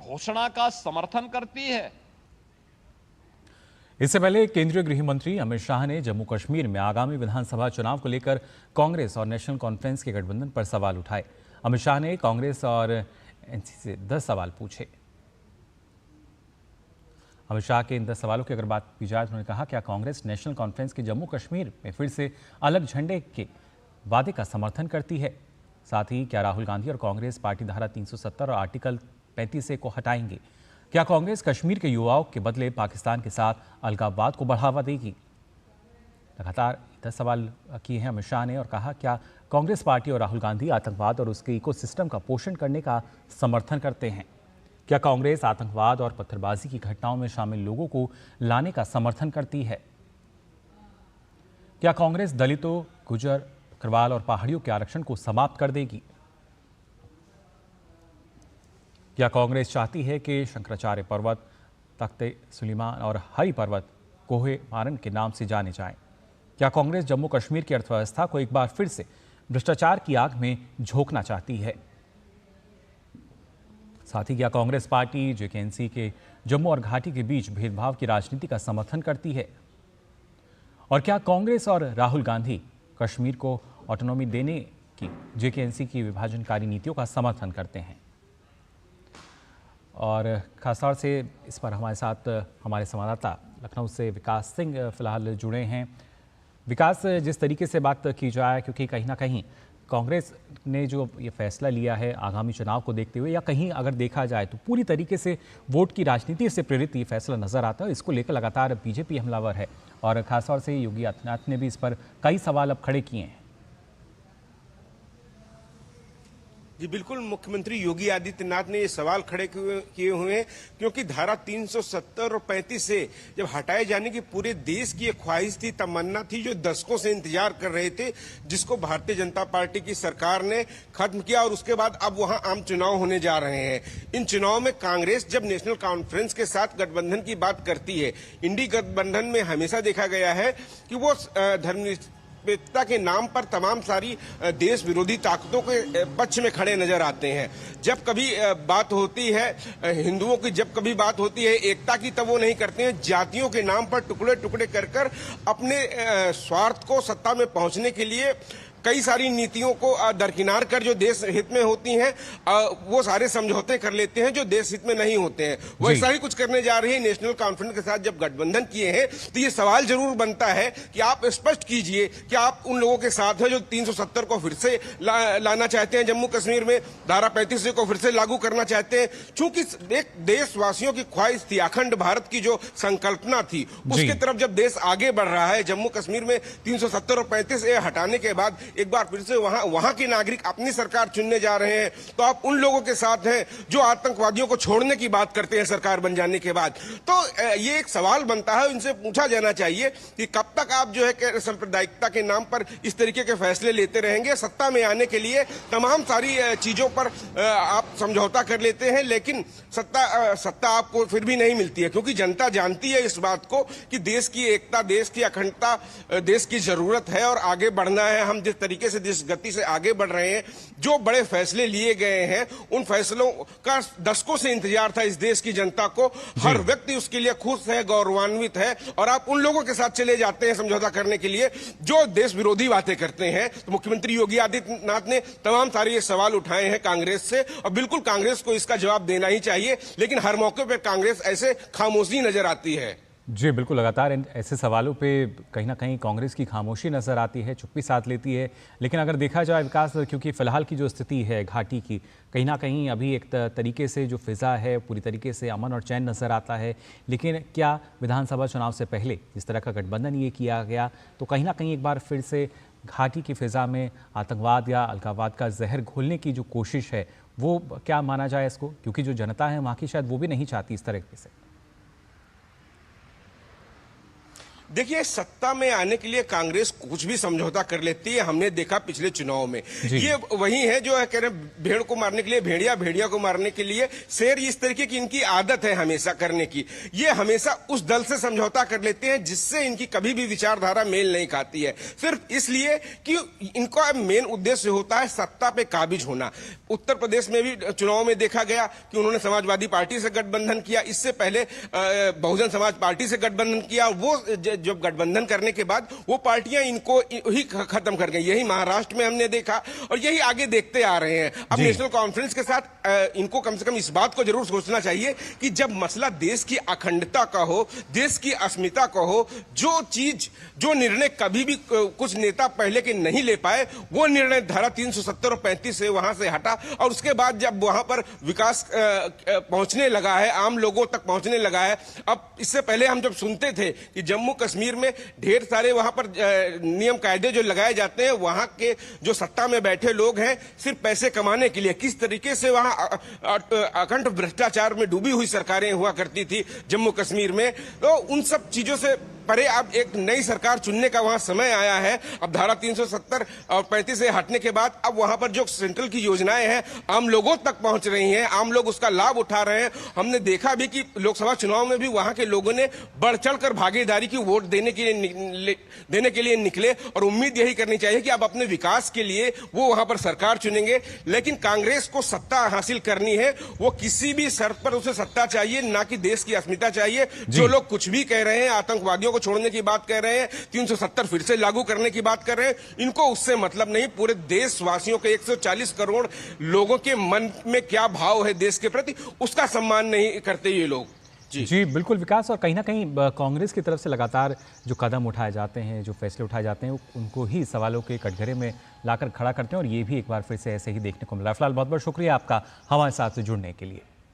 घोषणा का समर्थन करती है। इससे पहले केंद्रीय गृह मंत्री अमित शाह ने जम्मू कश्मीर में आगामी विधानसभा चुनाव को लेकर कांग्रेस और नेशनल कॉन्फ्रेंस के गठबंधन पर सवाल उठाए। अमित शाह ने कांग्रेस और एनसी से 10 सवाल पूछे। अमित शाह के इन 10 सवालों की अगर बात की जाए तो उन्होंने कहा, क्या कांग्रेस नेशनल कॉन्फ्रेंस के जम्मू कश्मीर में फिर से अलग झंडे के वादे का समर्थन करती है? साथ ही क्या राहुल गांधी और कांग्रेस पार्टी धारा 370 और आर्टिकल 35A को हटाएंगे? क्या कांग्रेस कश्मीर के युवाओं के बदले पाकिस्तान के साथ अलगाववाद को बढ़ावा देगी? लगातार 10 सवाल किए हैं अमित शाह ने और कहा, क्या कांग्रेस पार्टी और राहुल गांधी आतंकवाद और उसके इकोसिस्टम का पोषण करने का समर्थन करते हैं? क्या कांग्रेस आतंकवाद और पत्थरबाजी की घटनाओं में शामिल लोगों को लाने का समर्थन करती है? क्या कांग्रेस दलितों, गुर्जर, बकरवाल और पहाड़ियों के आरक्षण को समाप्त कर देगी? क्या कांग्रेस चाहती है कि शंकराचार्य पर्वत, तख्ते सुलेमान और हरि पर्वत कोहे मारन के नाम से जाने जाएं? क्या कांग्रेस जम्मू कश्मीर की अर्थव्यवस्था को एक बार फिर से भ्रष्टाचार की आग में झोंकना चाहती है? साथ ही क्या कांग्रेस पार्टी जेकेएनसी के जम्मू और घाटी के बीच भेदभाव की राजनीति का समर्थन करती है? और क्या कांग्रेस और राहुल गांधी कश्मीर को ऑटोनॉमी देने की जेकेएनसी की विभाजनकारी नीतियों का समर्थन करते हैं? और खासतौर से इस पर हमारे साथ हमारे संवाददाता लखनऊ से विकास सिंह फिलहाल जुड़े हैं। विकास, जिस तरीके से बात की जाए, क्योंकि कहीं ना कहीं कांग्रेस ने जो ये फैसला लिया है आगामी चुनाव को देखते हुए, या कहीं अगर देखा जाए तो पूरी तरीके से वोट की राजनीति से प्रेरित ये फैसला नजर आता है। इसको लेकर लगातार बीजेपी हमलावर है और खासतौर से योगी आदित्यनाथ ने भी इस पर कई सवाल अब खड़े किए हैं। जी बिल्कुल, मुख्यमंत्री योगी आदित्यनाथ ने ये सवाल खड़े किए हुए हैं क्योंकि धारा 370 और 35 से जब हटाए जाने की पूरे देश की एक ख्वाहिश थी, तमन्ना थी, जो दशकों से इंतजार कर रहे थे, जिसको भारतीय जनता पार्टी की सरकार ने खत्म किया। और उसके बाद अब वहां आम चुनाव होने जा रहे हैं। इन चुनाव में कांग्रेस जब नेशनल कॉन्फ्रेंस के साथ गठबंधन की बात करती है, इंडी गठबंधन में हमेशा देखा गया है कि वो धर्मनिरपेक्षता के नाम पर तमाम सारी देश विरोधी ताकतों के पक्ष में खड़े नजर आते हैं। जब कभी बात होती है हिंदुओं की, जब कभी बात होती है एकता की, तब वो नहीं करते हैं। जातियों के नाम पर टुकड़े टुकड़े कर अपने स्वार्थ को सत्ता में पहुंचने के लिए कई सारी नीतियों को दरकिनार कर जो देश हित में होती हैं वो सारे समझौते कर लेते हैं जो देश हित में नहीं होते हैं। वो ऐसा ही कुछ करने जा रही है। नेशनल कॉन्फ्रेंस के साथ जब गठबंधन किए हैं तो ये सवाल जरूर बनता है कि आप स्पष्ट कीजिए कि आप उन लोगों के साथ हैं जो 370 को फिर से लाना चाहते हैं, जम्मू कश्मीर में धारा 35 को फिर से लागू करना चाहते हैं। चूंकि एक देशवासियों की ख्वाहिश थी, अखंड भारत की जो संकल्पना थी, उसकी तरफ जब देश आगे बढ़ रहा है, जम्मू कश्मीर में 370 और 35A हटाने के बाद एक बार फिर से वहां के नागरिक अपनी सरकार चुनने जा रहे हैं, तो आप उन लोगों के साथ हैं जो आतंकवादियों को छोड़ने की बात करते हैं सरकार बन जाने के बाद। तो ये एक सवाल बनता है, इनसे पूछा जाना चाहिए कि कब तक आप जो है सांप्रदायिकता के नाम पर इस तरीके के फैसले लेते रहेंगे। सत्ता में आने के लिए तमाम सारी चीजों पर आप समझौता कर लेते हैं, लेकिन सत्ता आपको फिर भी नहीं मिलती है, क्योंकि जनता जानती है इस बात को कि देश की एकता, देश की अखंडता, देश की जरूरत है और आगे बढ़ना है। हम जिस तरीके से जिस गति से आगे बढ़ रहे हैं, जो बड़े फैसले लिए गए हैं, उन फैसलों का दशकों से इंतजार था इस देश की जनता को। हर व्यक्ति उसके लिए खुश है, गौरवान्वित है, और आप उन लोगों के साथ चले जाते हैं समझौता करने के लिए जो देश विरोधी बातें करते हैं। तो मुख्यमंत्री योगी आदित्यनाथ ने तमाम सारे ये सवाल उठाए हैं कांग्रेस से, और बिल्कुल कांग्रेस को इसका जवाब देना ही चाहिए, लेकिन हर मौके पर कांग्रेस ऐसे खामोशी नजर आती है। जी बिल्कुल, लगातार ऐसे सवालों पे कहीं ना कहीं कांग्रेस की खामोशी नजर आती है, चुप्पी साध लेती है। लेकिन अगर देखा जाए विकास, क्योंकि फिलहाल की जो स्थिति है घाटी की, कहीं ना कहीं अभी एक तरीके से जो फिजा है पूरी तरीके से अमन और चैन नजर आता है। लेकिन क्या विधानसभा चुनाव से पहले जिस तरह का गठबंधन ये किया गया, तो कहीं ना कहीं एक बार फिर से घाटी की फिजा में आतंकवाद या अलगाववाद का जहर घोलने की जो कोशिश है, वो क्या माना जाए इसको? क्योंकि जो जनता है वहाँ की शायद वो भी नहीं चाहती इस तरीके से। देखिए, सत्ता में आने के लिए कांग्रेस कुछ भी समझौता कर लेती है, हमने देखा पिछले चुनाव में। ये वही है जो है कह रहे भेड़ को मारने के लिए भेड़िया, भेड़िया को मारने के लिए शेर। इस तरीके की इनकी आदत है हमेशा करने की। ये हमेशा उस दल से समझौता कर लेते हैं जिससे इनकी कभी भी विचारधारा मेल नहीं खाती है, सिर्फ इसलिए कि इनका मेन उद्देश्य होता है सत्ता पे काबिज होना। उत्तर प्रदेश में भी चुनाव में देखा गया कि उन्होंने समाजवादी पार्टी से गठबंधन किया, इससे पहले बहुजन समाज पार्टी से गठबंधन किया। वो जब गठबंधन करने के बाद वो पार्टियां इनको ही खत्म कर गई। यही महाराष्ट्र में हमने देखा और यही आगे देखते आ रहे हैं। अब नेशनल कॉन्फ्रेंस के साथ इनको कम से कम इस बात को जरूर सोचना चाहिए कि जब मसला देश की अखंडता का हो, देश की अस्मिता का हो, जो निर्णय कभी भी कुछ नेता पहले के नहीं ले पाए, वो निर्णय धारा 370 और 35 से वहां से हटा। और उसके बाद जब वहां पर विकास पहुंचने लगा है, आम लोगों तक पहुंचने लगा है। अब इससे पहले हम जब सुनते थे कि जम्मू कश्मीर में ढेर सारे वहां पर नियम कायदे जो लगाए जाते हैं, वहां के जो सत्ता में बैठे लोग हैं सिर्फ पैसे कमाने के लिए, किस तरीके से वहां अखंड भ्रष्टाचार में डूबी हुई सरकारें हुआ करती थी जम्मू कश्मीर में। तो उन सब चीजों से परे अब एक नई सरकार चुनने का वहां समय आया है। अब धारा 370 और 35 से हटने के बाद अब वहां पर जो सेंट्रल की योजनाएं हैं आम लोगों तक पहुंच रही हैं, आम लोग उसका लाभ उठा रहे हैं। हमने देखा भी कि लोकसभा चुनाव में भी वहां के लोगों ने बढ़ चढ़कर भागीदारी की वोट देने के लिए निकले। और उम्मीद यही करनी चाहिए कि अब अपने विकास के लिए वो वहां पर सरकार चुनेंगे। लेकिन कांग्रेस को सत्ता हासिल करनी है, वो किसी भी शर्त पर उसे सत्ता चाहिए, ना कि देश की अस्मिता चाहिए। जो लोग कुछ भी कह रहे हैं, आतंकवादियों को छोड़ने की बात कह रहे हैं, 370 फिर से लागू करने की बात कर रहे हैं, इनको उससे मतलब नहीं। पूरे देशवासियों के 140 करोड़ लोगों के मन में क्या भाव है देश के प्रति, उसका सम्मान नहीं करते ये लोग। जी बिल्कुल विकास, और कहीं ना कहीं कांग्रेस की तरफ से लगातार जो कदम उठाए जाते हैं, जो फैसले उठाए जाते हैं, उनको ही सवालों के कटघरे में लाकर खड़ा करते हैं। और ये भी एक बार फिर से ऐसे ही देखने को मिला। फिलहाल बहुत बहुत शुक्रिया आपका हमारे साथ जुड़ने के लिए।